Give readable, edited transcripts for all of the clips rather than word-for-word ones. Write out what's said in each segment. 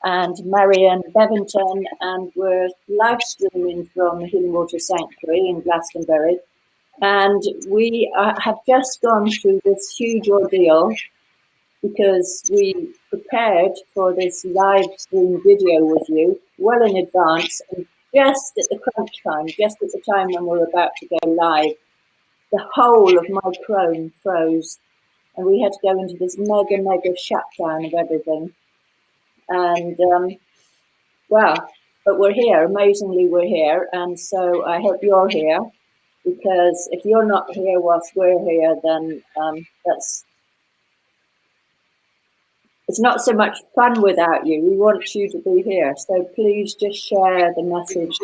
and Marion Bevington, and we're live streaming from the Healing Water Sanctuary in Glastonbury. And we have just gone through this huge ordeal because we prepared for this live stream video with you well in advance, and just at the crunch time, just at the time when we're about to go live, the whole of my Chrome froze, and we had to go into this mega shutdown of everything. And well, but we're here. Amazingly, we're here, and so I hope you're here, because if you're not here whilst we're here, then it's not so much fun without you. We want you to be here, so please just share the message,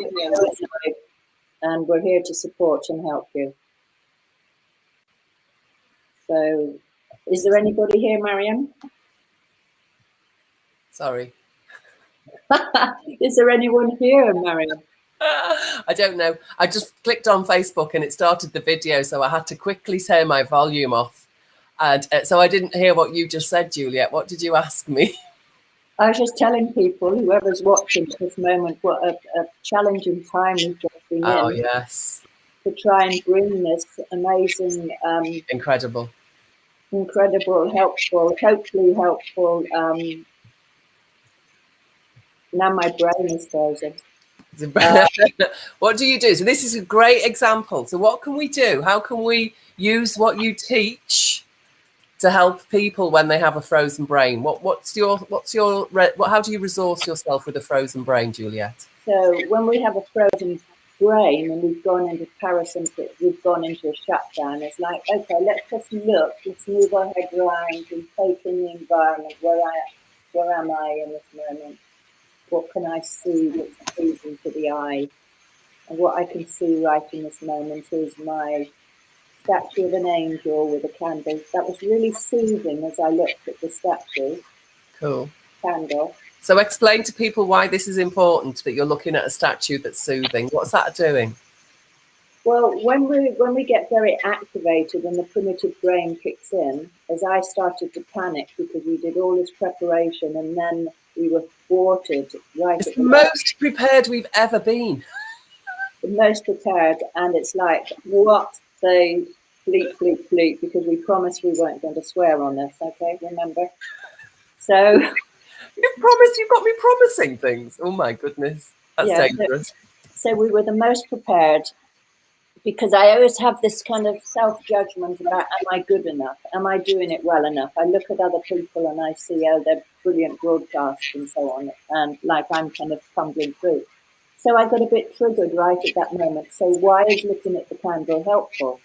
and we're here to support and help you. So, is there anybody here, Marion? Sorry. Is there anyone here, Marion? I don't know. I just clicked on Facebook and it started the video, so I had to quickly turn my volume off. And so I didn't hear what you just said, Juliet. What did you ask me? I was just telling people, whoever's watching at this moment, what a challenging time we've just been in. Oh, yes. To try and bring this amazing... incredible, helpful, hopefully helpful... now my brain is frozen. What do you do? So this is a great example. So what can we do? How can we use what you teach to help people when they have a frozen brain? How do you resource yourself with a frozen brain, Juliet? So when we have a frozen brain and we've gone into parasympathetic, we've gone into a shutdown, it's like, okay, let's just look, let's move our head around and take in the environment. Where am I in this moment? What can I see that's pleasing to the eye? And what I can see right in this moment is my statue of an angel with a candle. That was really soothing as I looked at the statue. Cool. Candle. So explain to people why this is important, that you're looking at a statue that's soothing. What's that doing? Well, when we get very activated and the primitive brain kicks in, as I started to panic because we did all this preparation and then we were thwarted right at the most prepared we've ever been. The most prepared, and it's like, what? Say, bleep, because we promised we weren't going to swear on this, okay? Remember? So... You've got me promising things. Oh my goodness. That's dangerous. So we were the most prepared, because I always have this kind of self-judgment about, am I good enough? Am I doing it well enough? I look at other people and I see, oh, they're brilliant broadcasts and so on, and like I'm kind of fumbling through. So I got a bit triggered right at that moment. So why is looking at the candle helpful?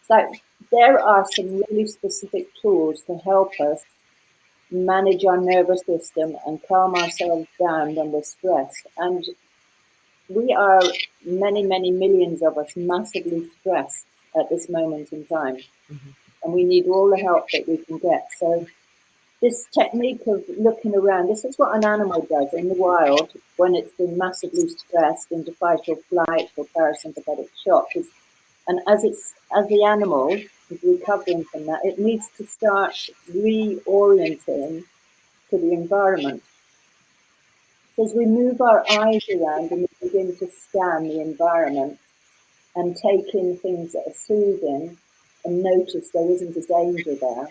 So there are some really specific tools to help us manage our nervous system and calm ourselves down when we're stressed. And we are, many millions of us, massively stressed at this moment in time. Mm-hmm. And we need all the help that we can get. So this technique of looking around, this is what an animal does in the wild when it's been massively stressed into fight or flight or parasympathetic shock. And as the animal is recovering from that, it needs to start reorienting to the environment. So as we move our eyes around and we begin to scan the environment and take in things that are soothing and notice there isn't a danger there,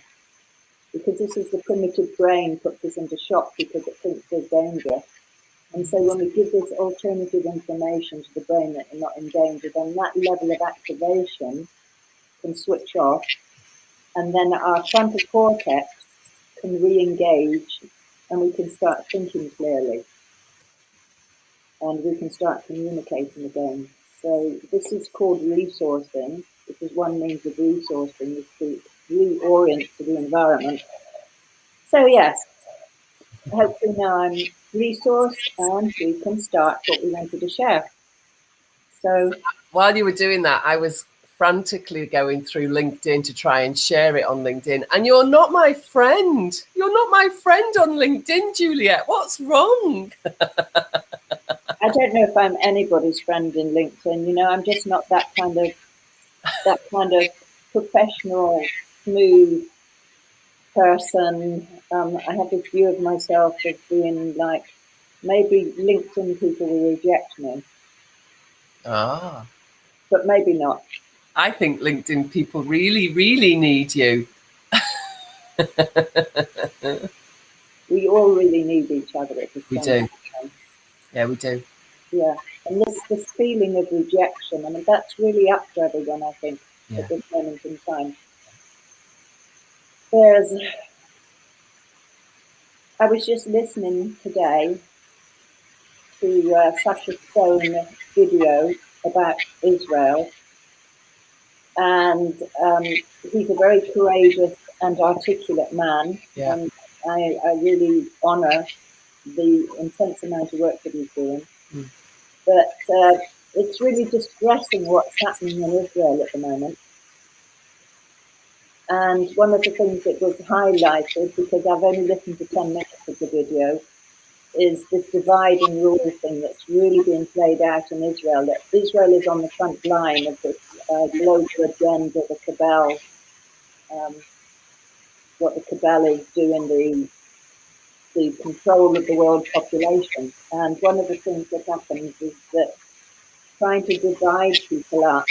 because this is the primitive brain puts us into shock because it thinks there's danger. And so when we give this alternative information to the brain that you're not in danger, then that level of activation can switch off, and then our frontal cortex can re-engage and we can start thinking clearly. And we can start communicating again. So this is called resourcing, which is one means of resourcing, is to reorient to the environment. So yes, hopefully now I'm resourced and we can start what we wanted to share. So while you were doing that, I was frantically going through LinkedIn to try and share it on LinkedIn. And you're not my friend. You're not my friend on LinkedIn, Juliet. What's wrong? I don't know if I'm anybody's friend in LinkedIn. You know, I'm just not that kind of professional, smooth person. I have this view of myself as being like, maybe LinkedIn people will reject me, but maybe not. I think LinkedIn people really, really need you. We all really need each other at the We same do. time. Yeah, we do. Yeah, and this feeling of rejection, I mean, that's really up for everyone, I think, Yeah. at this moment in time. I was just listening today to Sacha Stone video about Israel, and he's a very courageous and articulate man, Yeah. and I really honour the intense amount of work that he's doing. But it's really distressing what's happening in Israel at the moment. And one of the things that was highlighted, because I've only listened to 10 minutes of the video, is this divide and rule thing that's really being played out in Israel, that Israel is on the front line of this global agenda, the cabal, what the cabal is doing, the control of the world population. And one of the things that happens is that trying to divide people up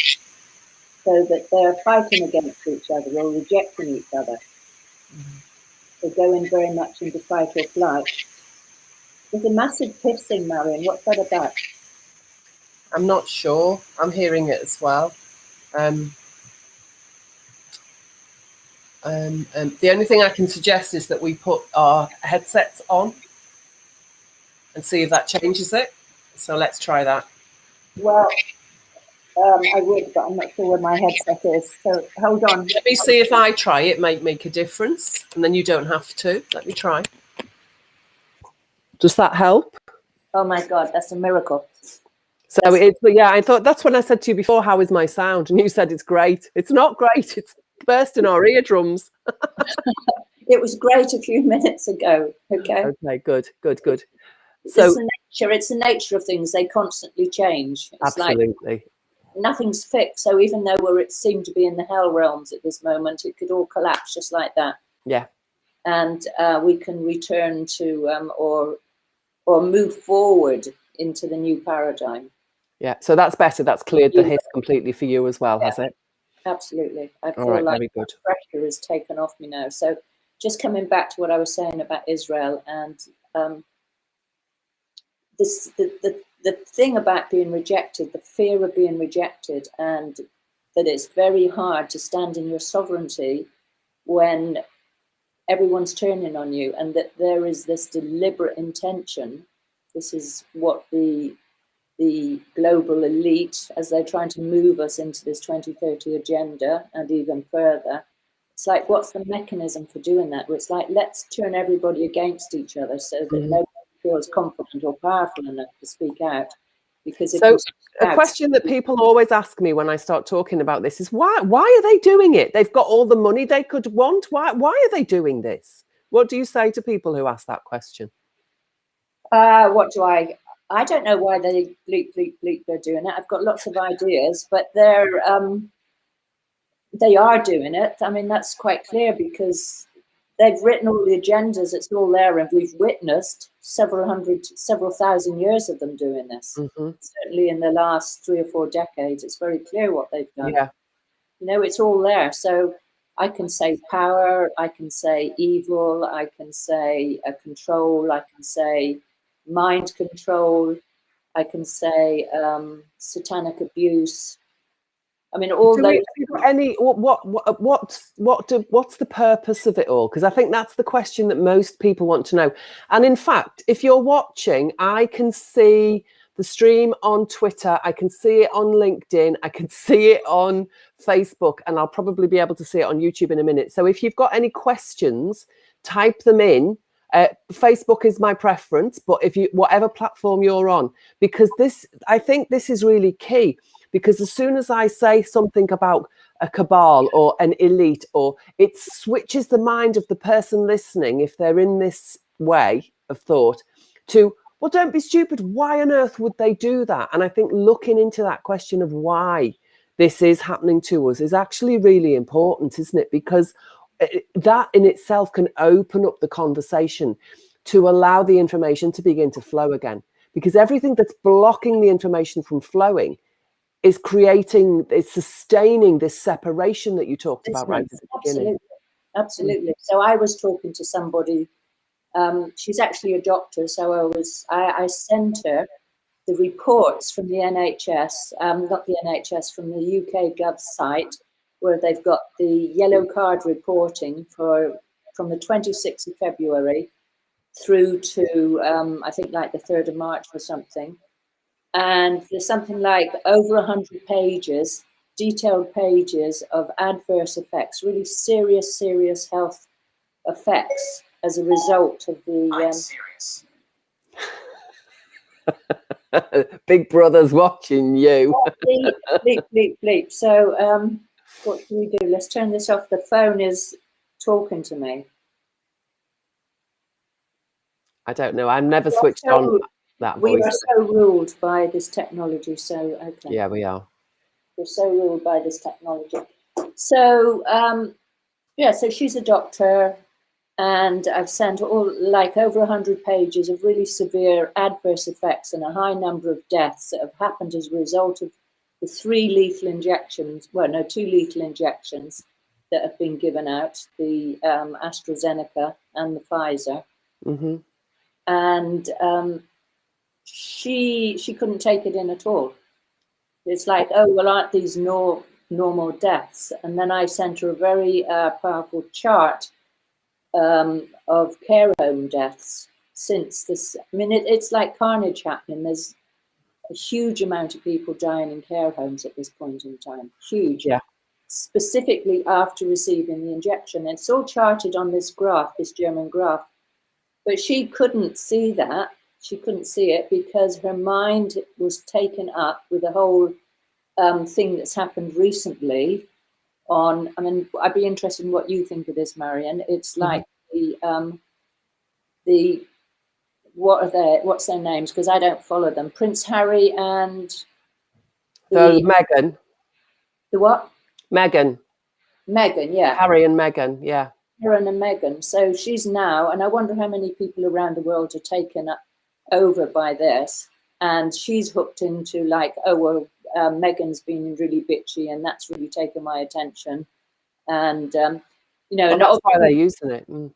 so that they're fighting against each other or rejecting each other. They're going very much into fight or flight. There's a massive hissing, Marion. What's that about? I'm not sure. I'm hearing it as well. The only thing I can suggest is that we put our headsets on and see if that changes it. So let's try that. Well, I would, but I'm not sure where my headset is. So hold on. Let me see if I try. It might make a difference, and then you don't have to. Let me try. Does that help? Oh my God, that's a miracle. So it's, yeah, I thought that's when I said to you before, how is my sound? And you said it's great. It's not great. It's bursting our eardrums. It was great a few minutes ago. Okay. Okay, good. So it's the nature of things. They constantly change. It's absolutely. Like nothing's fixed. So even though we're seem to be in the hell realms at this moment, it could all collapse just like that. Yeah. And we can return to or move forward into the new paradigm. Yeah. So that's better. That's cleared the hiss completely for you as well, has it? Absolutely. I feel like very good. pressure is taken off me now. So just coming back to what I was saying about Israel and the thing about being rejected, the fear of being rejected, and that it's very hard to stand in your sovereignty when everyone's turning on you, and that there is this deliberate intention. This is what the global elite, as they're trying to move us into this 2030 agenda and even further, it's like, what's the mechanism for doing that? Well, it's like, let's turn everybody against each other so that nobody feels confident or powerful enough to speak out. Because if a question that people always ask me when I start talking about this is, why are they doing it? They've got all the money they could want. Why are they doing this? What do you say to people who ask that question? I don't know why they bleep they're doing it. I've got lots of ideas, but they are doing it. I mean, that's quite clear because they've written all the agendas. It's all there, and we've witnessed several thousand years of them doing this. Certainly in the last 3 or 4 decades, it's very clear what they've done. Yeah. You know, it's all there. So I can say power, I can say evil, I can say control, I can say mind control, I can say satanic abuse. I mean, all those. What's the purpose of it all? Because I think that's the question that most people want to know. And in fact, if you're watching, I can see the stream on Twitter, I can see it on LinkedIn, I can see it on Facebook, and I'll probably be able to see it on YouTube in a minute. So if you've got any questions, type them in. Facebook is my preference, but whatever platform you're on, because I think this is really key. Because as soon as I say something about a cabal or an elite, or it switches the mind of the person listening, if they're in this way of thought, to, well, don't be stupid. Why on earth would they do that? And I think looking into that question of why this is happening to us is actually really important, isn't it? Because that in itself can open up the conversation to allow the information to begin to flow again, because everything that's blocking the information from flowing is sustaining this separation that you talked about right at the beginning. Absolutely. So I was talking to somebody, she's actually a doctor, so I sent her the reports from the NHS, not the NHS, from the UK Gov site, where they've got the yellow card reporting from the 26th of February through to, I think, like the 3rd of March or something. And there's something like over 100 pages, detailed pages of adverse effects, really serious health effects as a result of the... I'm serious. Big Brother's watching you. Bleep. So what do we do? Let's turn this off. The phone is talking to me. I don't know. I've never switched on that voice. We are so ruled by this technology. So, okay. Yeah, we are. We're so ruled by this technology. So, yeah, so she's a doctor, and I've sent over 100 pages of really severe adverse effects and a high number of deaths that have happened as a result of the 2 lethal injections that have been given out, the AstraZeneca and the Pfizer. Mm-hmm. And she couldn't take it in at all. It's like, oh, well, aren't these normal deaths? And then I sent her a very powerful chart of care home deaths since this. I mean, it's like carnage happening. There's a huge amount of people dying in care homes at this point in time. Huge. Yeah. Specifically after receiving the injection. It's all charted on this graph, this German graph. But she couldn't see that. She couldn't see it because her mind was taken up with the whole thing that's happened recently on, I mean, I'd be interested in what you think of this, Marion. It's like what's their names? Because I don't follow them. Prince Harry and Meghan. The what? Meghan, yeah. Harry and Meghan, yeah. Harry and Meghan. So she's now, and I wonder how many people around the world are taken over by this. And she's hooked into like, oh, well, Meghan's been really bitchy and that's really taken my attention. And, you know, that's why they're using it. Mm.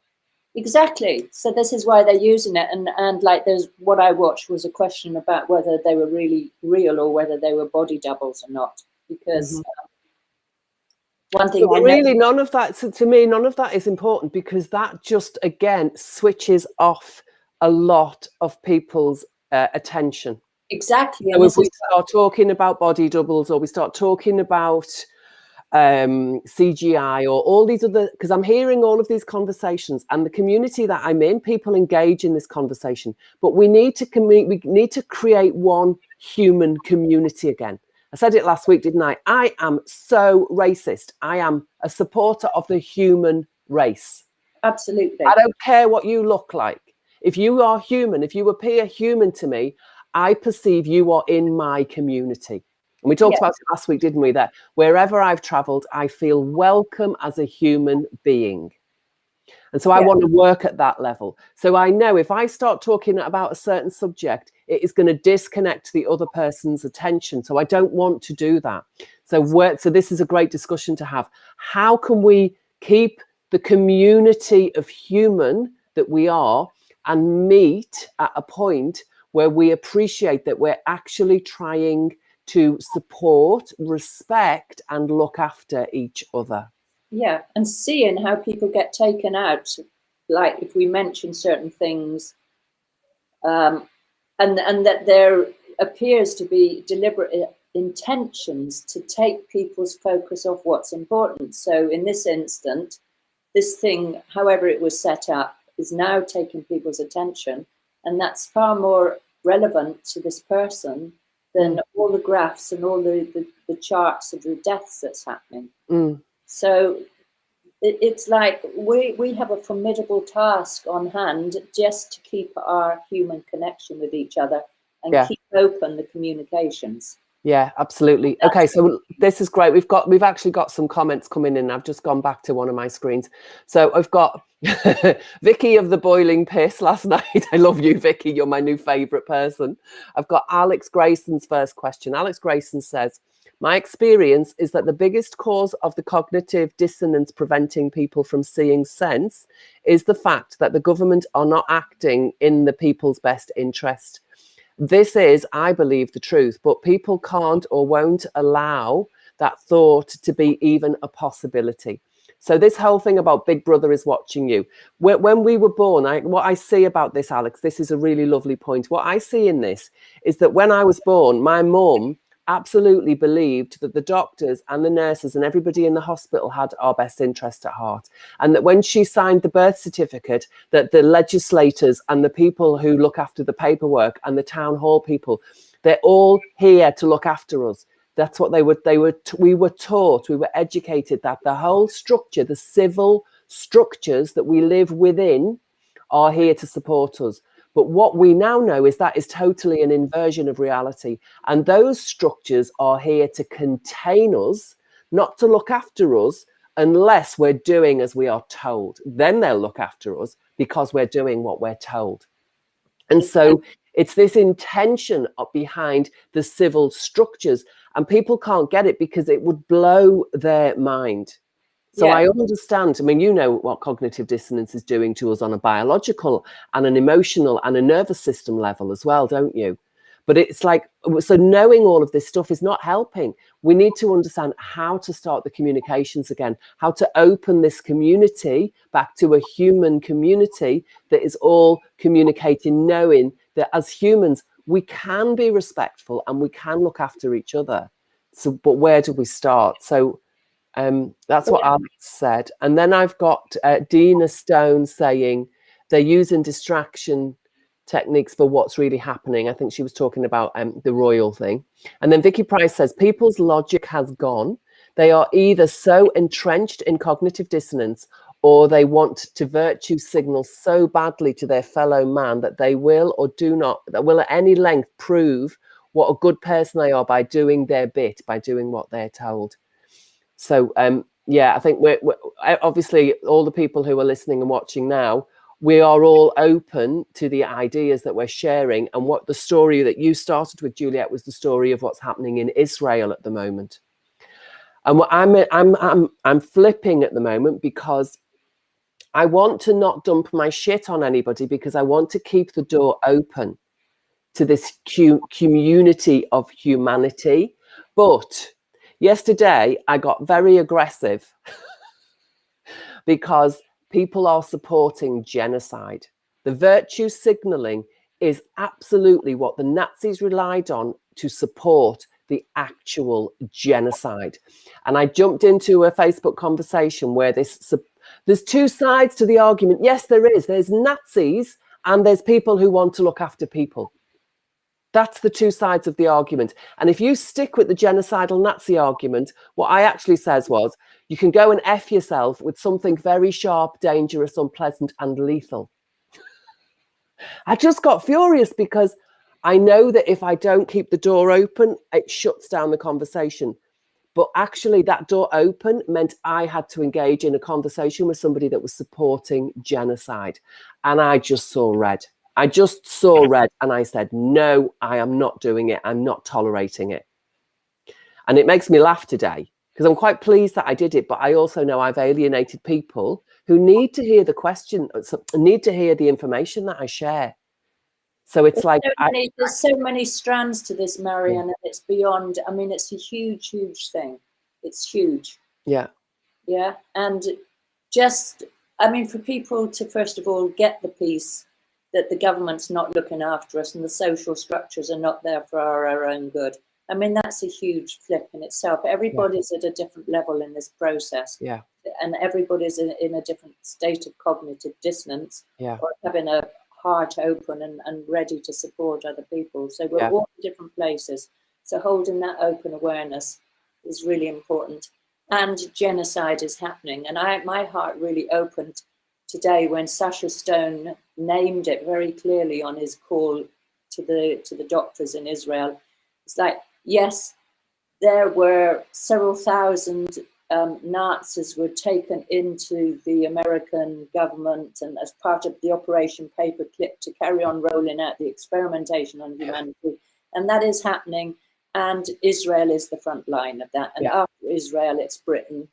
Exactly. So this is why they're using it. And like there's what I watched was a question about whether they were really real or whether they were body doubles or not. Because one thing none of that, to me, none of that is important because that just, again, switches off a lot of people's attention. Exactly. So if we start talking about body doubles or we start talking about CGI or all these other, because I'm hearing all of these conversations and the community that I'm in, people engage in this conversation, but we need to create one human community again. I said it last week, didn't I? I am so racist. I am a supporter of the human race. Absolutely. I don't care what you look like. If you are human, if you appear human to me, I perceive you are in my community. And we talked about it last week, didn't we? That wherever I've traveled, I feel welcome as a human being. And so I want to work at that level. So I know if I start talking about a certain subject, it is going to disconnect the other person's attention. So I don't want to do that. So this is a great discussion to have. How can we keep the community of human that we are and meet at a point where we appreciate that we're actually trying to support, respect, and look after each other? Yeah, and seeing how people get taken out, like if we mention certain things, and that there appears to be deliberate intentions to take people's focus off what's important. So in this instant, this thing, however it was set up, is now taking people's attention, and that's far more relevant to this person than all the graphs and all the charts of the deaths that's happening. So it's like we have a formidable task on hand just to keep our human connection with each other and keep open the communications. Yeah, absolutely. Okay, so this is great. We've actually got some comments coming in. I've just gone back to one of my screens. So I've got Vicky of the Boiling Piss last night. I love you, Vicky. You're my new favorite person. I've got Alex Grayson's first question. Alex Grayson says, my experience is that the biggest cause of the cognitive dissonance preventing people from seeing sense is the fact that the government are not acting in the people's best interest. This is, I believe, the truth, but people can't or won't allow that thought to be even a possibility. So this whole thing about Big Brother is watching you. When we were born, what I see about this, Alex, this is a really lovely point. What I see in this is that when I was born, my mum absolutely believed that the doctors and the nurses and everybody in the hospital had our best interest at heart, and that when she signed the birth certificate, that the legislators and the people who look after the paperwork and the town hall people, they're all here to look after us. That's what we were taught, we were educated that the whole structure, the civil structures that we live within, are here to support us. But what we now know is that is totally an inversion of reality. And those structures are here to contain us, not to look after us, unless we're doing as we are told. Then they'll look after us because we're doing what we're told. And so it's this intention behind the civil structures. And people can't get it because it would blow their mind. So I understand. I mean, you know what cognitive dissonance is doing to us on a biological and an emotional and a nervous system level as well, don't you? But it's like, so knowing all of this stuff is not helping. We need to understand how to start the communications again, how to open this community back to a human community that is all communicating, knowing that as humans, we can be respectful and we can look after each other. So, but where do we start? So, that's what Alex said. And then I've got Dina Stone saying they're using distraction techniques for what's really happening. I think she was talking about the royal thing. And then Vicky Price says people's logic has gone. They are either so entrenched in cognitive dissonance or they want to virtue signal so badly to their fellow man that they will or do not, that will at any length prove what a good person they are by doing their bit, by doing what they're told. So, I think we're obviously all the people who are listening and watching now, we are all open to the ideas that we're sharing. And what the story that you started with, Juliet, was the story of what's happening in Israel at the moment. And what I'm flipping at the moment because I want to not dump my shit on anybody, because I want to keep the door open to this community of humanity. But yesterday, I got very aggressive because people are supporting genocide. The virtue signaling is absolutely what the Nazis relied on to support the actual genocide. And I jumped into a Facebook conversation where there's two sides to the argument. Yes, there is. There's Nazis and there's people who want to look after people. That's the two sides of the argument. And if you stick with the genocidal Nazi argument, what I actually says was, you can go and F yourself with something very sharp, dangerous, unpleasant, and lethal. I just got furious because I know that if I don't keep the door open, it shuts down the conversation. But actually that door open meant I had to engage in a conversation with somebody that was supporting genocide. And I just saw red. I just saw red and I said, no, I am not doing it. I'm not tolerating it. And it makes me laugh today because I'm quite pleased that I did it. But I also know I've alienated people who need to hear the question, need to hear the information that I share. So it's there's so many strands to this, Marion, and it's beyond. I mean, it's a huge, huge thing. It's huge. Yeah. Yeah. And just, I mean, for people to, first of all, get the piece that the government's not looking after us and the social structures are not there for our own good. I mean, that's a huge flip in itself. Everybody's at a different level in this process. Yeah. And everybody's in a different state of cognitive dissonance. Yeah. Or having a heart open and ready to support other people. So we're all in different places. So holding that open awareness is really important. And genocide is happening. And my heart really opened today when Sacha Stone named it very clearly on his call to the doctors in Israel. It's like, yes, there were several thousand Nazis were taken into the American government and as part of the Operation Paperclip to carry on rolling out the experimentation on humanity. And that is happening. And Israel is the front line of that. And after Israel, it's Britain.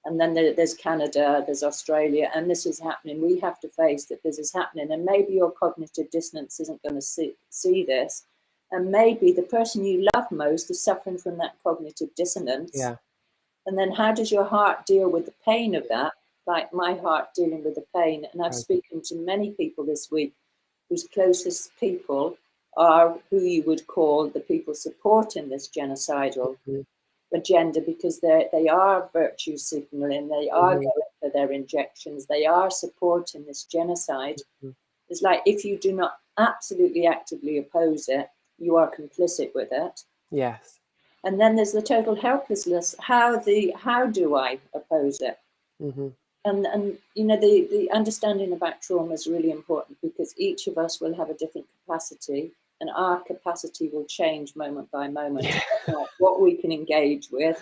And then there's Canada, there's Australia, and this is happening. We have to face that this is happening. And maybe your cognitive dissonance isn't going to see this. And maybe the person you love most is suffering from that cognitive dissonance. Yeah. And then how does your heart deal with the pain of that? Like my heart dealing with the pain. And I've spoken to many people this week whose closest people are who you would call the people supporting this genocidal agenda, because they are virtue signaling, they are going for their injections, they are supporting this genocide. It's like, if you do not absolutely actively oppose it, you are complicit with it. Yes. And then there's the total helplessness. How do I oppose it? And you know, the understanding about trauma is really important, because each of us will have a different capacity, and our capacity will change moment by moment. What we can engage with,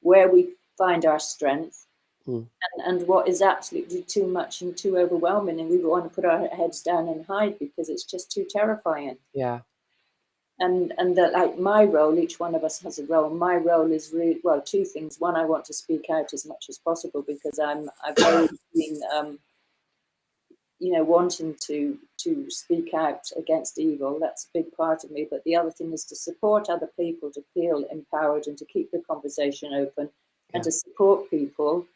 where we find our strength, and what is absolutely too much and too overwhelming, and we want to put our heads down and hide because it's just too terrifying. Yeah. And that, like, my role, each one of us has a role. My role is really, well, two things. One, I want to speak out as much as possible, because I've always been, you know, wanting to speak out against evil. That's a big part of me. But the other thing is to support other people to feel empowered and to keep the conversation open, and to support people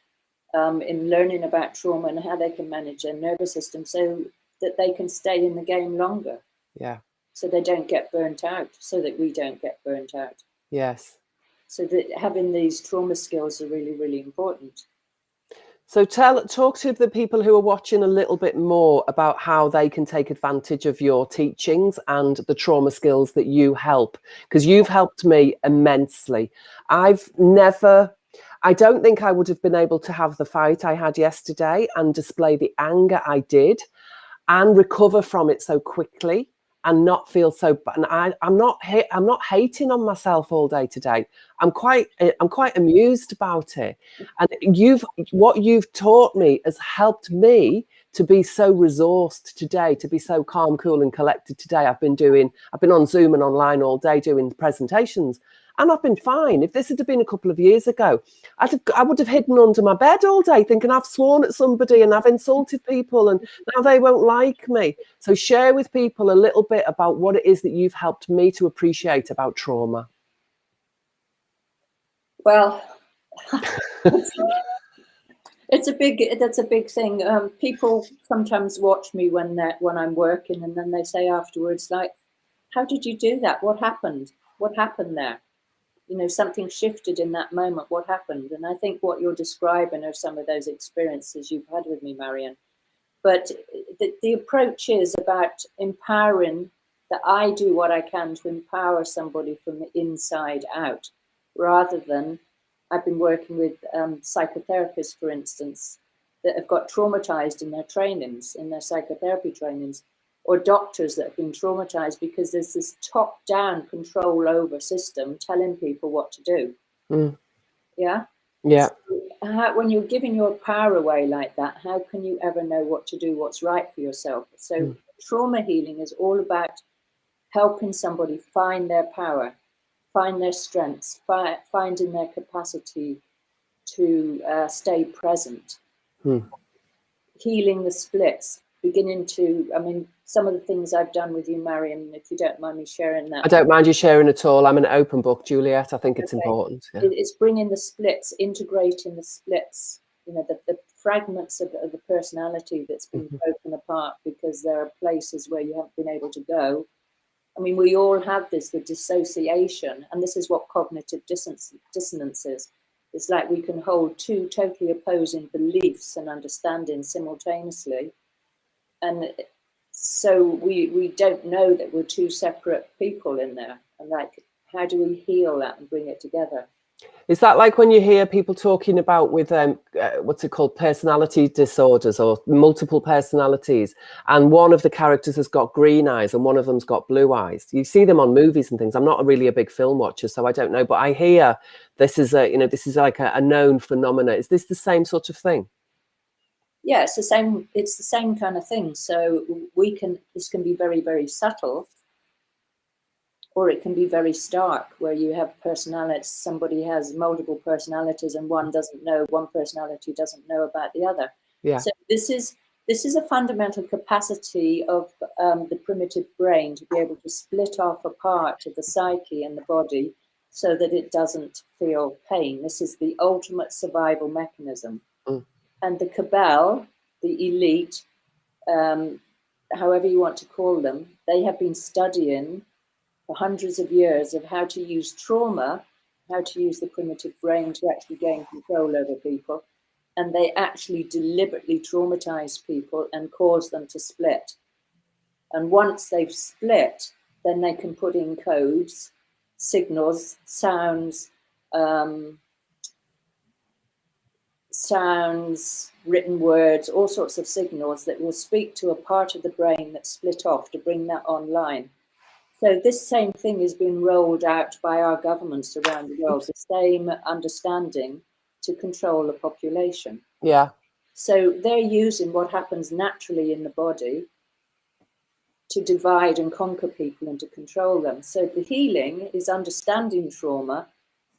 in learning about trauma and how they can manage their nervous system so that they can stay in the game longer. Yeah. So they don't get burnt out, so that we don't get burnt out. Yes. So that having these trauma skills are really, really important. So talk to the people who are watching a little bit more about how they can take advantage of your teachings and the trauma skills that you help, because you've helped me immensely. I don't think I would have been able to have the fight I had yesterday and display the anger I did and recover from it so quickly and not feel so bad. And I'm not hating on myself all day today. I'm quite amused about it. And what you've taught me has helped me to be so resourced today, to be so calm, cool, and collected today. I've been on Zoom and online all day doing presentations, and I've been fine. If this had been a couple of years ago, I would have hidden under my bed all day thinking I've sworn at somebody and I've insulted people and now they won't like me. So share with people a little bit about what it is that you've helped me to appreciate about trauma. Well, that's a big thing. People sometimes watch me when I'm working, and then they say afterwards, like, how did you do that? What happened? What happened there? You know, something shifted in that moment. What happened? And I think what you're describing are some of those experiences you've had with me, Marion. But the approach is about empowering, that I do what I can to empower somebody from the inside out, rather than, I've been working with psychotherapists, for instance, that have got traumatized in their trainings, in their psychotherapy trainings, or doctors that have been traumatized because there's this top-down control over system telling people what to do. Yeah? Yeah. So when you're giving your power away like that, how can you ever know what to do, what's right for yourself? So trauma healing is all about helping somebody find their power, find their strengths, finding their capacity to stay present, healing the splits, beginning to, I mean, some of the things I've done with you, Marion, if you don't mind me sharing that. I don't mind you sharing at all. I'm an open book, Juliet. I think it's important. Yeah. It's bringing the splits, integrating the splits, you know, the fragments of the personality that's been broken apart because there are places where you haven't been able to go. I mean, we all have this, the dissociation, and this is what cognitive dissonance is. It's like we can hold two totally opposing beliefs and understandings simultaneously. And so we don't know that we're two separate people in there. And like, how do we heal that and bring it together? Is that like when you hear people talking about with what's it called, personality disorders or multiple personalities, and one of the characters has got green eyes and one of them's got blue eyes? You see them on movies and things. I'm not really a big film watcher, so I don't know, but I hear this is this is like a known phenomenon. Is this the same sort of thing? Yeah, it's the same. It's the same kind of thing. So this can be very, very subtle, or it can be very stark, where you have personalities. Somebody has multiple personalities, and one personality doesn't know about the other. Yeah. So this is a fundamental capacity of the primitive brain to be able to split off a part of the psyche and the body so that it doesn't feel pain. This is the ultimate survival mechanism. And the cabal, the elite, however you want to call them, they have been studying for hundreds of years of how to use trauma, how to use the primitive brain to actually gain control over people. And they actually deliberately traumatize people and cause them to split. And once they've split, then they can put in codes, signals, sounds, written words, all sorts of signals that will speak to a part of the brain that's split off to bring that online. So this same thing has been rolled out by our governments around the world, the same understanding to control the population. Yeah. So they're using what happens naturally in the body to divide and conquer people and to control them. So the healing is understanding trauma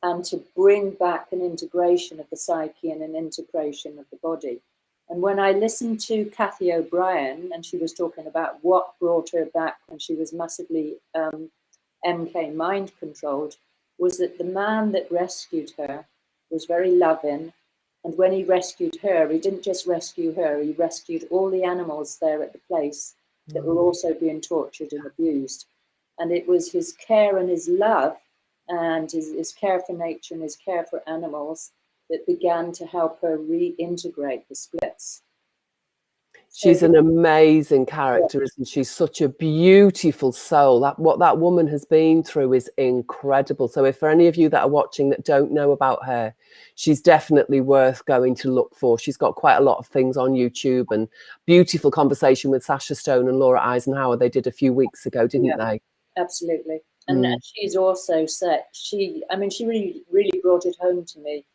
and to bring back an integration of the psyche and an integration of the body. And when I listened to Kathy O'Brien, and she was talking about what brought her back when she was massively MK mind controlled, was that the man that rescued her was very loving. And when he rescued her, he didn't just rescue her, he rescued all the animals there at the place that were also being tortured and abused. And it was his care and his love and his care for nature and his care for animals that began to help her reintegrate the splits. She's an amazing character, isn't she? Such a beautiful soul. What that woman has been through is incredible. So if for any of you that are watching that don't know about her, she's definitely worth going to look for. She's got quite a lot of things on YouTube, and beautiful conversation with Sasha Stone and Laura Eisenhower they did a few weeks ago, didn't they? Absolutely. And she's also said, she really, really brought it home to me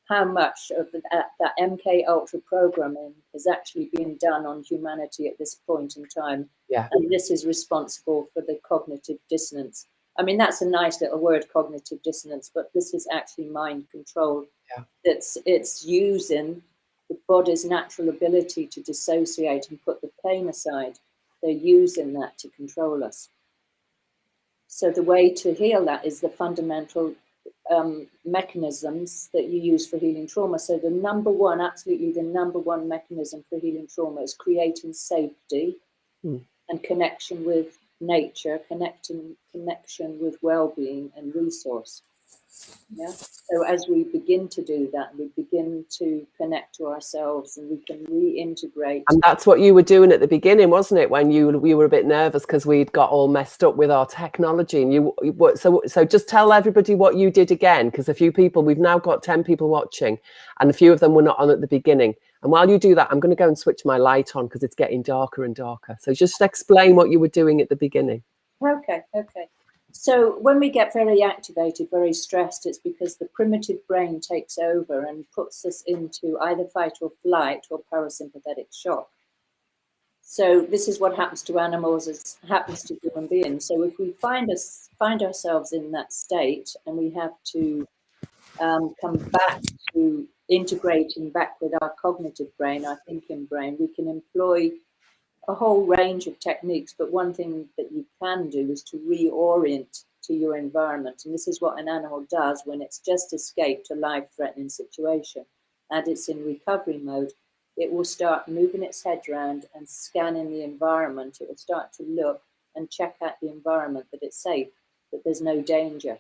how much of that MK Ultra programming is actually being done on humanity at this point in time. Yeah. And this is responsible for the cognitive dissonance. I mean, that's a nice little word, cognitive dissonance, but this is actually mind control. Yeah. It's using the body's natural ability to dissociate and put the pain aside. They're using that to control us. So the way to heal that is the fundamental mechanisms that you use for healing trauma. So the number one, absolutely the number one mechanism for healing trauma is creating safety and connection with nature, connection with well-being and resource. Yeah. So as we begin to do that, we begin to connect to ourselves and we can reintegrate. And that's what you were doing at the beginning, wasn't it? When we were a bit nervous because we'd got all messed up with our technology. And so just tell everybody what you did again, because a few people, we've now got 10 people watching, and a few of them were not on at the beginning. And while you do that, I'm going to go and switch my light on because it's getting darker and darker. So just explain what you were doing at the beginning. Okay. So when we get very activated, very stressed, it's because the primitive brain takes over and puts us into either fight or flight or parasympathetic shock. So this is what happens to animals, it happens to human beings. So if we find ourselves in that state and we have to come back to integrating back with our cognitive brain, our thinking brain, we can employ a whole range of techniques, but one thing that you can do is to reorient to your environment. And this is what an animal does when it's just escaped a life-threatening situation and it's in recovery mode. It will start moving its head around and scanning the environment. It will start to look and check out the environment, that it's safe, that there's no danger.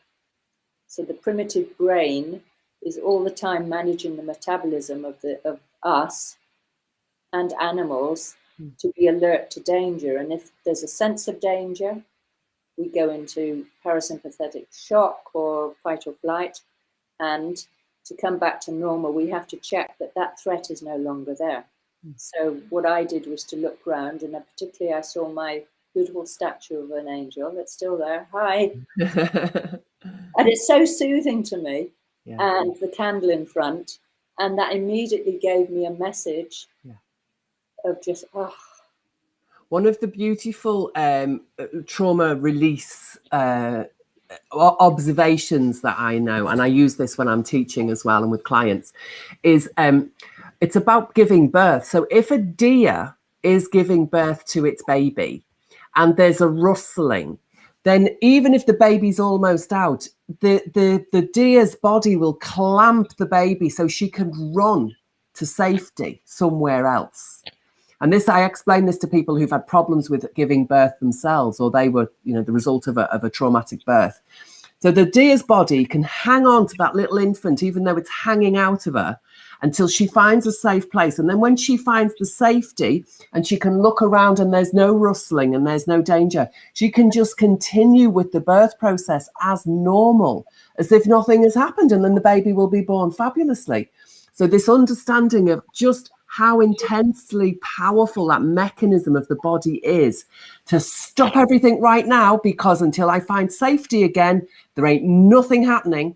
So the primitive brain is all the time managing the metabolism of us and animals to be alert to danger. And if there's a sense of danger, we go into parasympathetic shock or fight or flight. And to come back to normal, we have to check that that threat is no longer there. So what I did was to look round, and particularly I saw my beautiful statue of an angel that's still there. Hi. And it's so soothing to me. Yeah. And the candle in front. And that immediately gave me a message of just, One of the beautiful trauma release observations that I know, and I use this when I'm teaching as well and with clients, is it's about giving birth. So if a deer is giving birth to its baby and there's a rustling, then even if the baby's almost out, the deer's body will clamp the baby so she can run to safety somewhere else. And this, I explain this to people who've had problems with giving birth themselves, or they were, the result of a traumatic birth. So the deer's body can hang on to that little infant, even though it's hanging out of her, until she finds a safe place. And then when she finds the safety and she can look around and there's no rustling and there's no danger, she can just continue with the birth process as normal, as if nothing has happened. And then the baby will be born fabulously. So this understanding of just how intensely powerful that mechanism of the body is to stop everything right now, because until I find safety again, there ain't nothing happening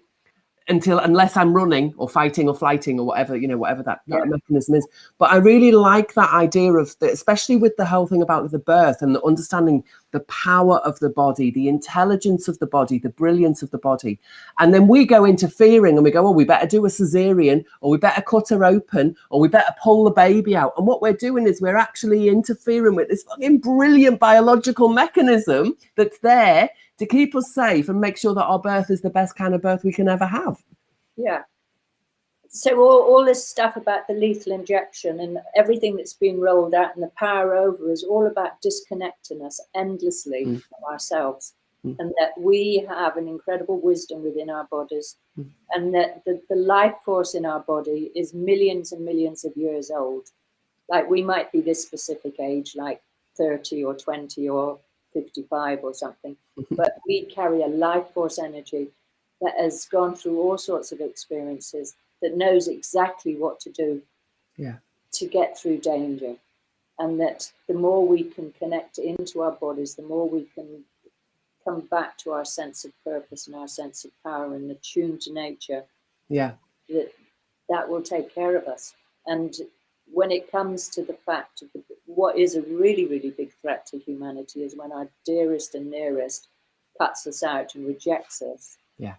unless I'm running or fighting or flighting or whatever, whatever that mechanism is. But I really like that idea of especially with the whole thing about the birth and the understanding the power of the body, the intelligence of the body, the brilliance of the body. And then we go interfering and we go, oh, we better do a cesarean, or we better cut her open, or we better pull the baby out. And what we're doing is we're actually interfering with this fucking brilliant biological mechanism that's there to keep us safe and make sure that our birth is the best kind of birth we can ever have. Yeah. So all this stuff about the lethal injection and everything that's been rolled out and the power over is all about disconnecting us endlessly from ourselves. And that we have an incredible wisdom within our bodies, and that the life force in our body is millions and millions of years old. Like we might be this specific age, like 30 or 20 or 55 or something, but we carry a life force energy that has gone through all sorts of experiences, that knows exactly what to do to get through danger. And that the more we can connect into our bodies, the more we can come back to our sense of purpose and our sense of power and attune to nature, that will take care of us. And when it comes to the fact of what is a really, really big threat to humanity is when our dearest and nearest cuts us out and rejects us. Yeah,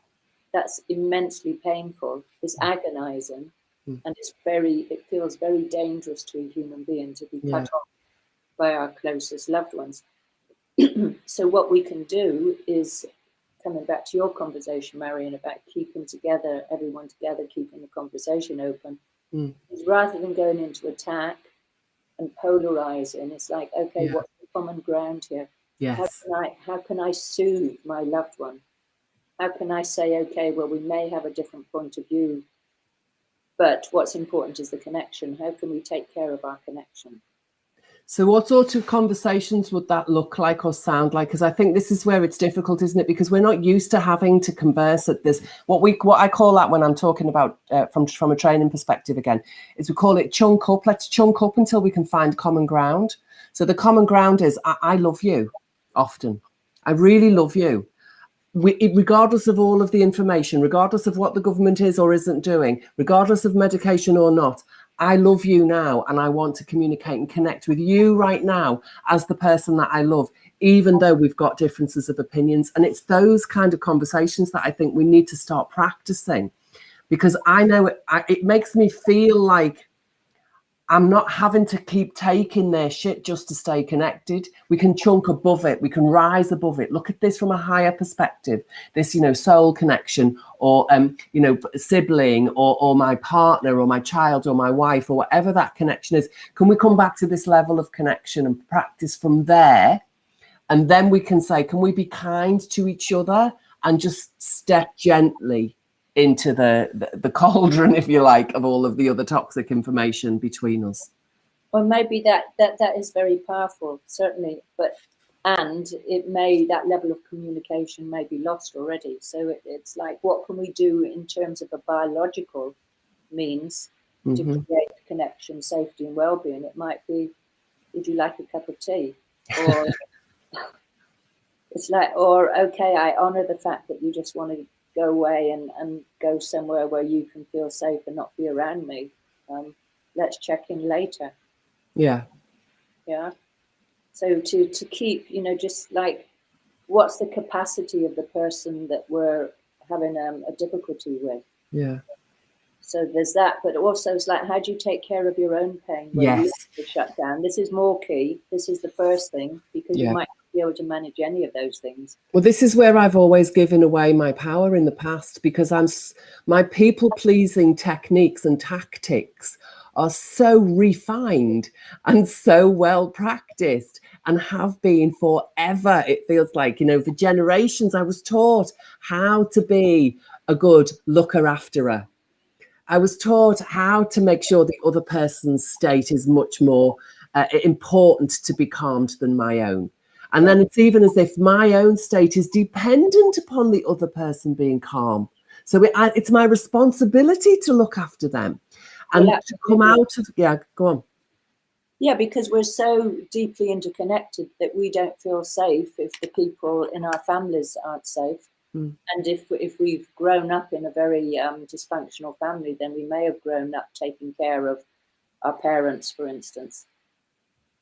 that's immensely painful. It's agonizing, and it feels very dangerous to a human being to be cut off by our closest loved ones. So what we can do is, coming back to your conversation, Marion, about keeping together, everyone together, keeping the conversation open, is rather than going into attack and polarizing, it's like, okay, what's the common ground here? Yes. How can I soothe my loved one? How can I say, okay, well, we may have a different point of view, but what's important is the connection. How can we take care of our connection? So what sort of conversations would that look like or sound like? Because I think this is where it's difficult, isn't it? Because we're not used to having to converse at this. What I call that, when I'm talking about from a training perspective again, is we call it chunk up. Let's chunk up until we can find common ground. So the common ground is I love you often. I really love you. Regardless of all of the information, regardless of what the government is or isn't doing, regardless of medication or not, I love you now, and I want to communicate and connect with you right now as the person that I love, even though we've got differences of opinions. And it's those kind of conversations that I think we need to start practicing, because I know it makes me feel like I'm not having to keep taking their shit just to stay connected. We can chunk above it. We can rise above it. Look at this from a higher perspective. This, soul connection, or, sibling, or my partner, or my child, or my wife, or whatever that connection is. Can we come back to this level of connection and practice from there? And then we can say, can we be kind to each other and just step gently into the cauldron, if you like, of all of the other toxic information between us? Well, maybe that is very powerful, certainly. But and that level of communication may be lost already. So it's like, what can we do in terms of a biological means to create connection, safety and well-being? It might be, would you like a cup of tea? Or it's like, or okay, I honor the fact that you just want to go away and go somewhere where you can feel safe and not be around me. Let's check in later. Yeah. So to keep, just like, what's the capacity of the person that we're having a difficulty with? Yeah. So there's that, but also it's like, how do you take care of your own pain when you have to shut down? This is more key. This is the first thing, because you might not be able to manage any of those things. Well, this is where I've always given away my power in the past, because my people-pleasing techniques and tactics are so refined and so well practiced, and have been forever. It feels like, for generations I was taught how to be a good looker afterer. I was taught how to make sure the other person's state is much more important to be calmed than my own. And then it's even as if my own state is dependent upon the other person being calm. So it's my responsibility to look after them and to come out of, go on. Yeah, because we're so deeply interconnected that we don't feel safe if the people in our families aren't safe. And if we've grown up in a very dysfunctional family, then we may have grown up taking care of our parents, for instance.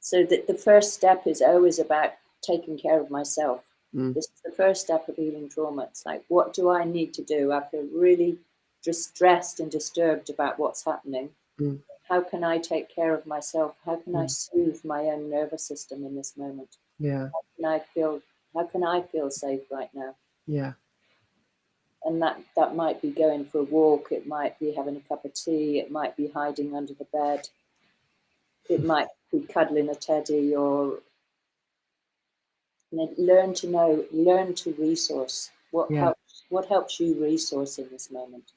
So that the first step is always about taking care of myself. This is the first step of healing trauma. It's like, what do I need to do? I feel really distressed and disturbed about what's happening. How can I take care of myself? How can I soothe my own nervous system in this moment? Yeah. How can I feel safe right now? Yeah. And that might be going for a walk. It might be having a cup of tea. It might be hiding under the bed. It might be cuddling a teddy, or learn to resource. What helps you resource in this moment?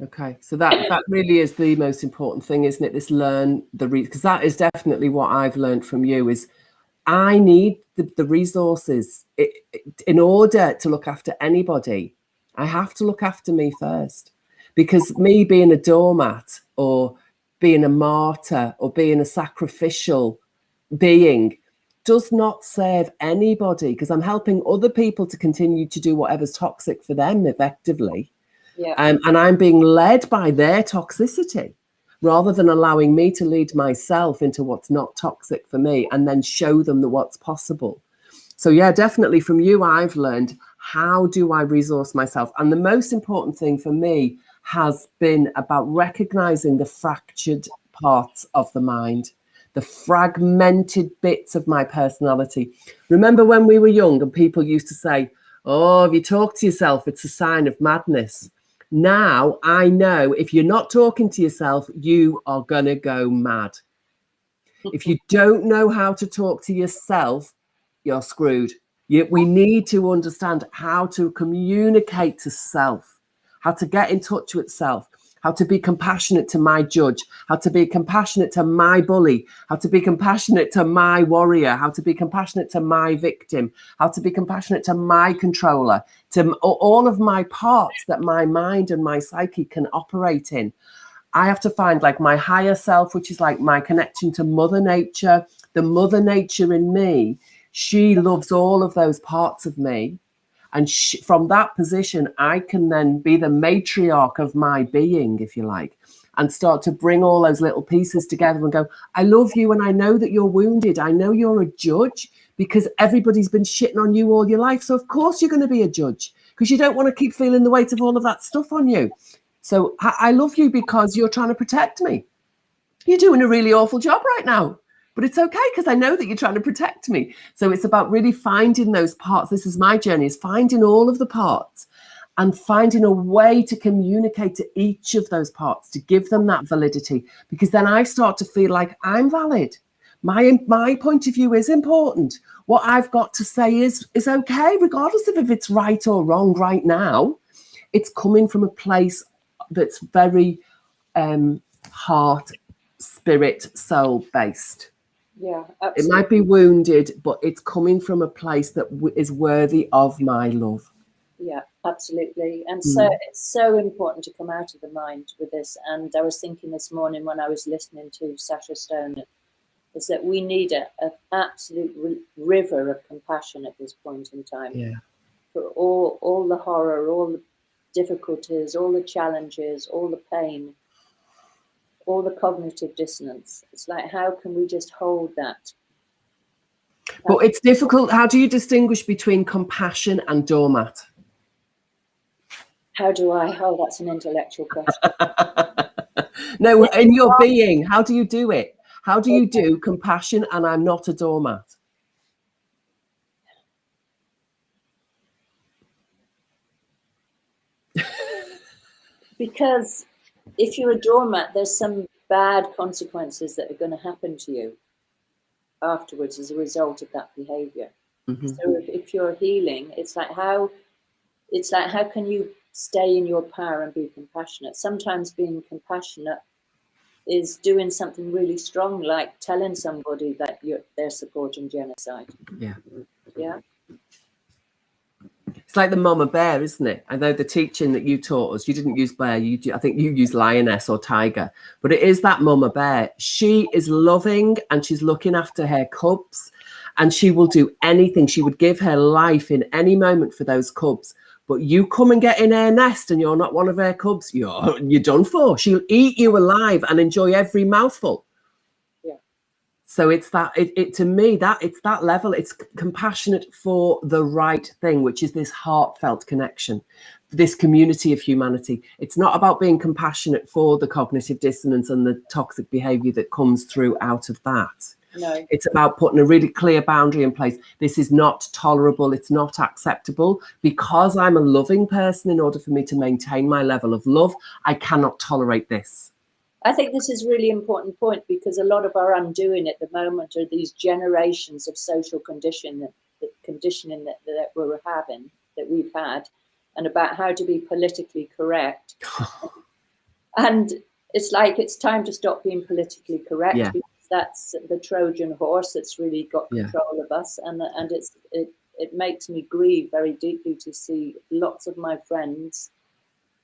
Okay, so that really is the most important thing, isn't it? This because that is definitely what I've learned from you, is I need the resources in order to look after anybody. I have to look after me first, because me being a doormat or being a martyr or being a sacrificial being does not serve anybody, because I'm helping other people to continue to do whatever's toxic for them effectively. And I'm being led by their toxicity rather than allowing me to lead myself into what's not toxic for me and then show them what's possible. So definitely from you, I've learned, how do I resource myself? And the most important thing for me has been about recognizing the fractured parts of the mind, the fragmented bits of my personality. Remember when we were young and people used to say, oh, if you talk to yourself, it's a sign of madness. Now I know if you're not talking to yourself, you are going to go mad. If you don't know how to talk to yourself, you're screwed. We need to understand how to communicate to self, how to get in touch with self, how to be compassionate to my judge, how to be compassionate to my bully, how to be compassionate to my warrior, how to be compassionate to my victim, how to be compassionate to my controller, to all of my parts that my mind and my psyche can operate in. I have to find like my higher self, which is like my connection to Mother Nature, the Mother Nature in me. She loves all of those parts of me. And from that position, I can then be the matriarch of my being, if you like, and start to bring all those little pieces together and go, I love you and I know that you're wounded. I know you're a judge because everybody's been shitting on you all your life. So of course you're going to be a judge because you don't want to keep feeling the weight of all of that stuff on you. So I love you because you're trying to protect me. You're doing a really awful job right now. But it's okay because I know that you're trying to protect me. So it's about really finding those parts. This is my journey, is finding all of the parts and finding a way to communicate to each of those parts, to give them that validity, because then I start to feel like I'm valid. My point of view is important. What I've got to say is okay, regardless of if it's right or wrong right now. It's coming from a place that's very heart, spirit, soul based. Yeah, It absolutely. might be wounded, but it's coming from a place that is worthy of my love. Yeah, absolutely. And so it's so important to come out of the mind with this. And I was thinking this morning when I was listening to Sacha Stone, is that we need an absolute river of compassion at this point in time. Yeah. For all the horror, all the difficulties, all the challenges, all the pain, all the cognitive dissonance. It's like, how can we just hold that? But it's difficult. How do you distinguish between compassion and doormat? How do I? Oh, that's an intellectual question. No, in your being, how do you do it? How do you do compassion and I'm not a doormat? Because if you're a doormat, there's some bad consequences that are going to happen to you afterwards as a result of that behavior. Mm-hmm. So if you're healing, it's like how can you stay in your power and be compassionate? Sometimes being compassionate is doing something really strong, like telling somebody that they're supporting genocide. Yeah. Yeah. It's like the mama bear, isn't it? I know the teaching that you taught us, you didn't use bear, I think you used lioness or tiger, but it is that mama bear. She is loving and she's looking after her cubs and she will do anything. She would give her life in any moment for those cubs. But you come and get in her nest and you're not one of her cubs, you're done for. She'll eat you alive and enjoy every mouthful. Yeah. So it's that, to me, that it's that level, it's compassionate for the right thing, which is this heartfelt connection, this community of humanity. It's not about being compassionate for the cognitive dissonance and the toxic behavior that comes through out of that. No. It's about putting a really clear boundary in place. This is not tolerable. It's not acceptable. Because I'm a loving person, in order for me to maintain my level of love, I cannot tolerate this. I think this is a really important point, because a lot of our undoing at the moment are these generations of social conditioning that we're having, that we've had, and about how to be politically correct. And it's like, it's time to stop being politically correct. Yeah. Because that's the Trojan horse that's really got Yeah. control of us. And it makes me grieve very deeply to see lots of my friends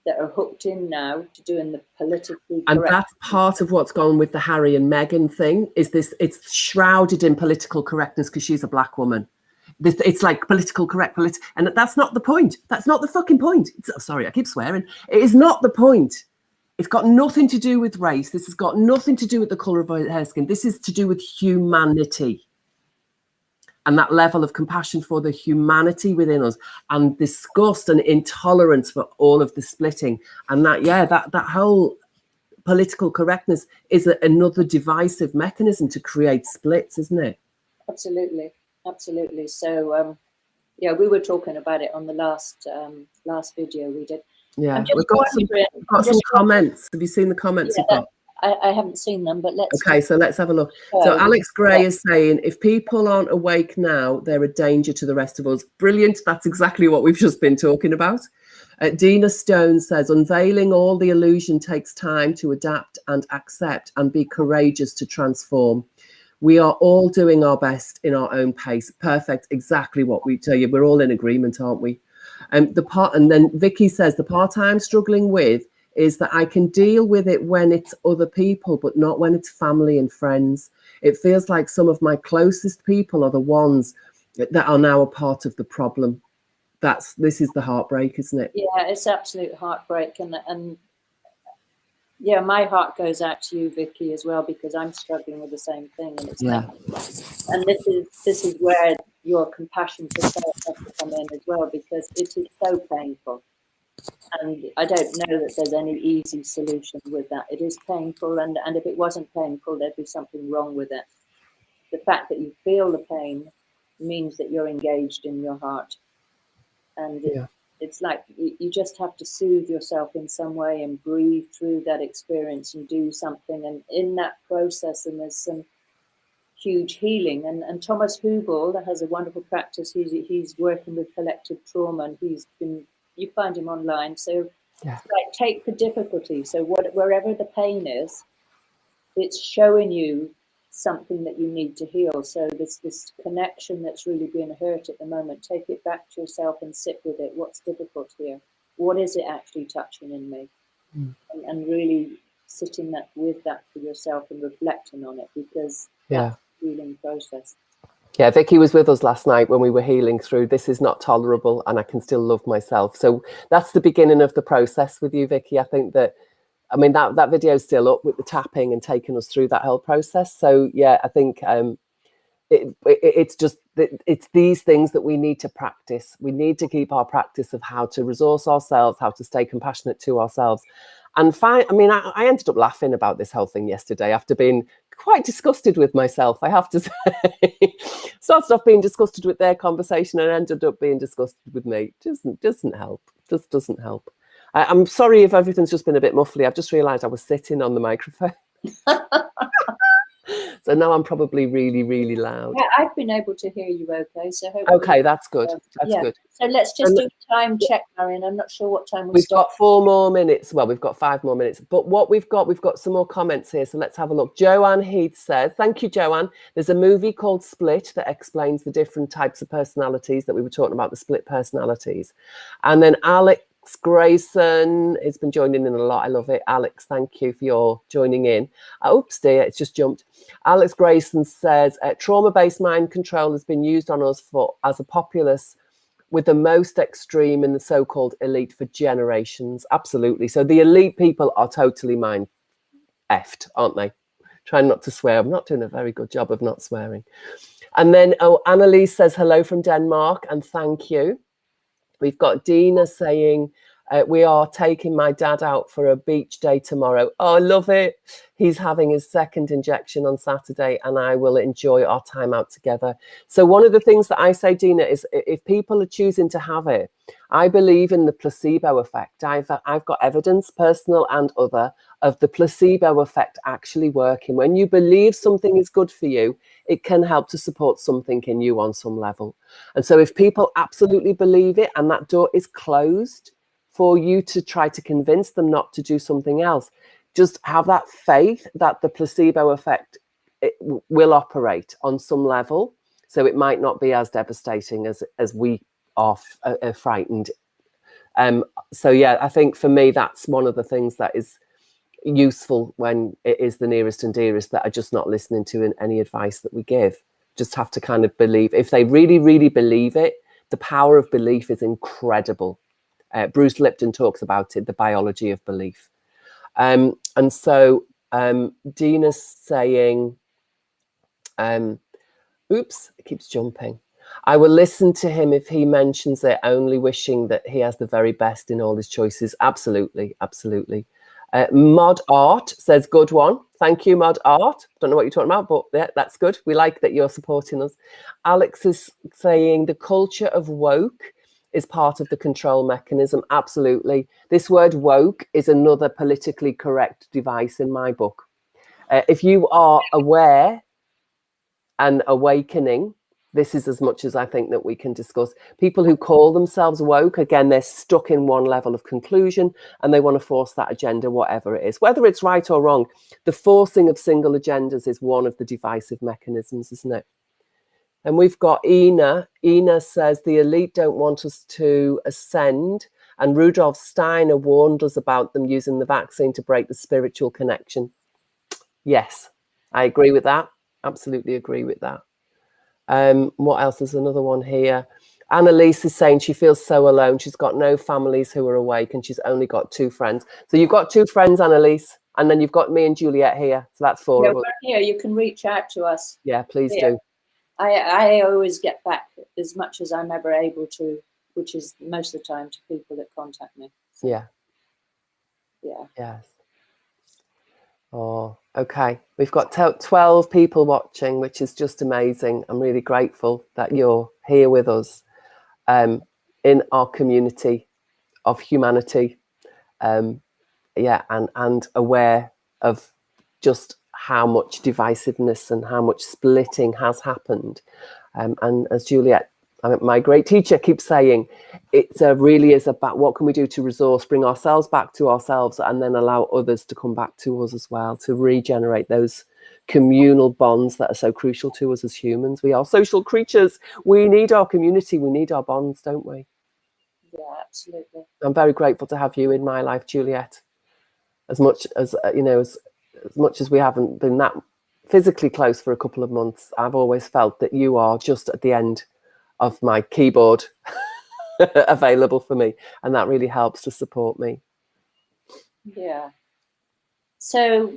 that are hooked in now to doing the politically correct. And that's part of what's gone with the Harry and Meghan thing, is this, it's shrouded in political correctness because she's a black woman. It's like political correct, and that's not the point. That's not the fucking point. Sorry, I keep swearing. It is not the point. It's got nothing to do with race. This has got nothing to do with the colour of her skin. This is to do with humanity. And that level of compassion for the humanity within us, and disgust and intolerance for all of the splitting. And that whole political correctness is another divisive mechanism to create splits, isn't it? Absolutely. Absolutely. So, we were talking about it on the last video we did. Yeah, we've got some comments. Have you seen the comments you've got? I haven't seen them, but let's... Okay, so let's have a look. So Alex Gray is saying, if people aren't awake now, they're a danger to the rest of us. Brilliant. That's exactly what we've just been talking about. Dina Stone says, unveiling all the illusion takes time to adapt and accept and be courageous to transform. We are all doing our best in our own pace. Perfect. Exactly what we tell you. We're all in agreement, aren't we? And then Vicky says, the part I'm struggling with is that I can deal with it when it's other people, but not when it's family and friends. It feels like some of my closest people are the ones that are now a part of the problem. This is the heartbreak, isn't it? Yeah, it's absolute heartbreak. And yeah, my heart goes out to you, Vicky, as well, because I'm struggling with the same thing. And it's and this is where your compassion for self has to come in as well, because it is so painful. And I don't know that there's any easy solution with that. It is painful, and if it wasn't painful, there'd be something wrong with it. The fact that you feel the pain means that you're engaged in your heart. And it's like you just have to soothe yourself in some way and breathe through that experience and do something. And in that process, and there's some huge healing. And Thomas Hubel has a wonderful practice. He's working with collective trauma, and you find him online. So it's like, take the difficulty. So wherever the pain is, it's showing you something that you need to heal. So this connection that's really being hurt at the moment, take it back to yourself and sit with it. What's difficult here? What is it actually touching in me? And really sitting with that for yourself and reflecting on it, because that's the healing process. Yeah, Vicky was with us last night when we were healing through This Is Not Tolerable and I Can Still Love Myself. So that's the beginning of the process with you, Vicky. I think that, I mean, that video is still up with the tapping and taking us through that whole process. So yeah, I think it's these things that we need to practice. We need to keep our practice of how to resource ourselves, how to stay compassionate to ourselves. And I I ended up laughing about this whole thing yesterday after being quite disgusted with myself, I have to say. Started off being disgusted with their conversation and ended up being disgusted with me. Doesn't help. Just doesn't help. I'm sorry if everything's just been a bit muffly. I've just realised I was sitting on the microphone. So now I'm probably really, really loud. Yeah, I've been able to hear you okay. So okay, that's good. That's good. So let's just do a time check, Marion. I'm not sure what time we've got 4 more minutes. Well, we've got 5 more minutes. But what we've got some more comments here. So let's have a look. Joanne Heath says, thank you, Joanne. There's a movie called Split that explains the different types of personalities that we were talking about, the split personalities. And then Alex Grayson has been joining in a lot. I love it. Alex, thank you for your joining in. Oops, dear, it's just jumped. Alex Grayson says, trauma-based mind control has been used on us as a populace with the most extreme in the so-called elite for generations. Absolutely. So the elite people are totally mind effed, aren't they? Trying not to swear. I'm not doing a very good job of not swearing. And then, Annalise says hello from Denmark and thank you. We've got Dina saying, we are taking my dad out for a beach day tomorrow. Oh, I love it. He's having his second injection on Saturday and I will enjoy our time out together. So one of the things that I say, Dina, is if people are choosing to have it, I believe in the placebo effect. I've got evidence, personal and other, of the placebo effect actually working. When you believe something is good for you, it can help to support something in you on some level. And so if people absolutely believe it and that door is closed for you to try to convince them not to do something else, just have that faith that the placebo effect will operate on some level. So it might not be as devastating as we are frightened. So yeah, I think for me, that's one of the things that is useful when it is the nearest and dearest that are just not listening to any advice that we give. Just have to kind of believe. If they really, really believe it, the power of belief is incredible. Bruce Lipton talks about it, the biology of belief. And so Dina's saying, oops, it keeps jumping. I will listen to him if he mentions it, only wishing that he has the very best in all his choices. Absolutely, absolutely. Mod Art says, good one. Thank you, Mod Art. Don't know what you're talking about, but yeah, that's good. We like that you're supporting us. Alex is saying the culture of woke is part of the control mechanism. Absolutely. This word woke is another politically correct device in my book. If you are aware and awakening, this is as much as I think that we can discuss. People who call themselves woke, again, they're stuck in one level of conclusion and they want to force that agenda, whatever it is. Whether it's right or wrong, the forcing of single agendas is one of the divisive mechanisms, isn't it? And we've got Ina. Ina says the elite don't want us to ascend. And Rudolf Steiner warned us about them using the vaccine to break the spiritual connection. Yes, I agree with that. Absolutely agree with that. What else? There's another one here. Annalise is saying she feels so alone. She's got no families who are awake and she's only got 2 friends. So you've got 2 friends, Annalise, and then you've got me and Juliet here. So that's 4 of us. Here, you can reach out to us. Yeah, please do. I always get back as much as I'm ever able to, which is most of the time to people that contact me. So, yeah. Yeah. Yes. Oh, okay. We've got 12 people watching, which is just amazing. I'm really grateful that you're here with us in our community of humanity. Yeah, and aware of just how much divisiveness and how much splitting has happened. And as Juliet, my great teacher, keeps saying, it really is about what can we do to resource, bring ourselves back to ourselves, and then allow others to come back to us as well, to regenerate those communal bonds that are so crucial to us as humans. We are social creatures. We need our community. We need our bonds, don't we? Yeah, absolutely. I'm very grateful to have you in my life, Juliet. As much as as much as we haven't been that physically close for a couple of months, I've always felt that you are just at the end of my keyboard available for me, and that really helps to support me. Yeah. So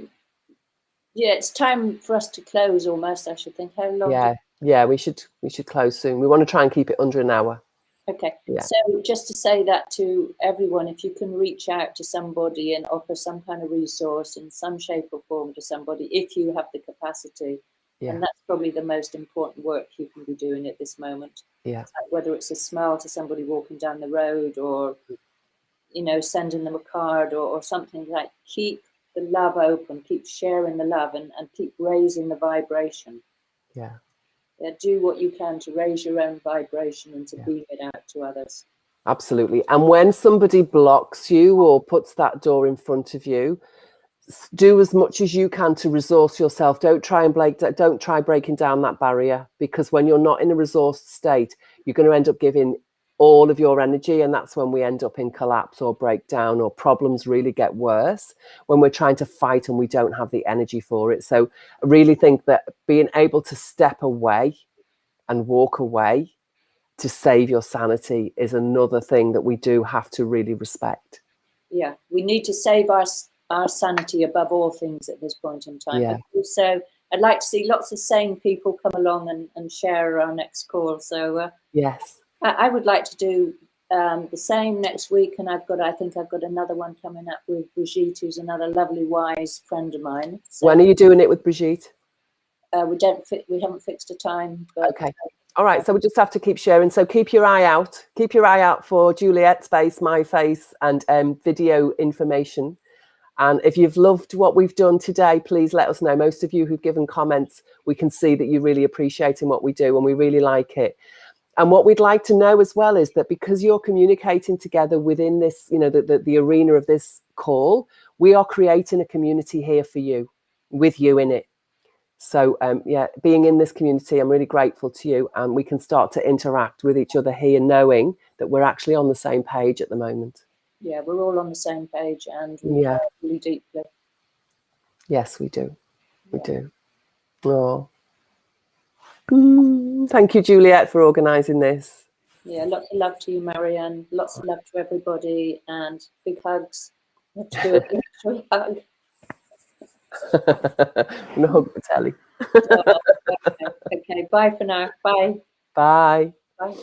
yeah, it's time for us to close almost, I should think. How long? Yeah, we should close soon. We want to try and keep it under an hour. Okay. Yeah. So just to say that to everyone, if you can reach out to somebody and offer some kind of resource in some shape or form to somebody, if you have the capacity, and that's probably the most important work you can be doing at this moment. Yeah. Like whether it's a smile to somebody walking down the road, or sending them a card, or something, like keep the love open, keep sharing the love, and keep raising the vibration. Yeah. Do what you can to raise your own vibration and to beam it out to others. Absolutely. And when somebody blocks you or puts that door in front of you, do as much as you can to resource yourself. Don't try breaking down that barrier, because when you're not in a resourced state, you're going to end up giving all of your energy, and that's when we end up in collapse or breakdown, or problems really get worse when we're trying to fight and we don't have the energy for it. So I really think that being able to step away and walk away to save your sanity is another thing that we do have to really respect. Yeah, we need to save our sanity above all things at this point in time. Yeah. So I'd like to see lots of sane people come along and share our next call. So yes, I would like to do the same next week, and I think I've got another one coming up with Brigitte, who's another lovely, wise friend of mine. So, when are you doing it with Brigitte? We haven't fixed a time. But, okay. All right. So we just have to keep sharing. So keep your eye out. Keep your eye out for Juliet's face, my face, and video information. And if you've loved what we've done today, please let us know. Most of you who've given comments, we can see that you're really appreciating what we do, and we really like it. And what we'd like to know as well is that because you're communicating together within this, the arena of this call, we are creating a community here for you, with you in it. So, being in this community, I'm really grateful to you, and we can start to interact with each other here, knowing that we're actually on the same page at the moment. Yeah, we're all on the same page, and we care really deeply. Yes, we do. We do. Oh. Thank you, Juliet, for organising this. Yeah, lots of love to you, Marianne. Lots of love to everybody, and big hugs. Let's do a big hug. No hug for telly. Okay, bye for now. Bye. Bye. Bye.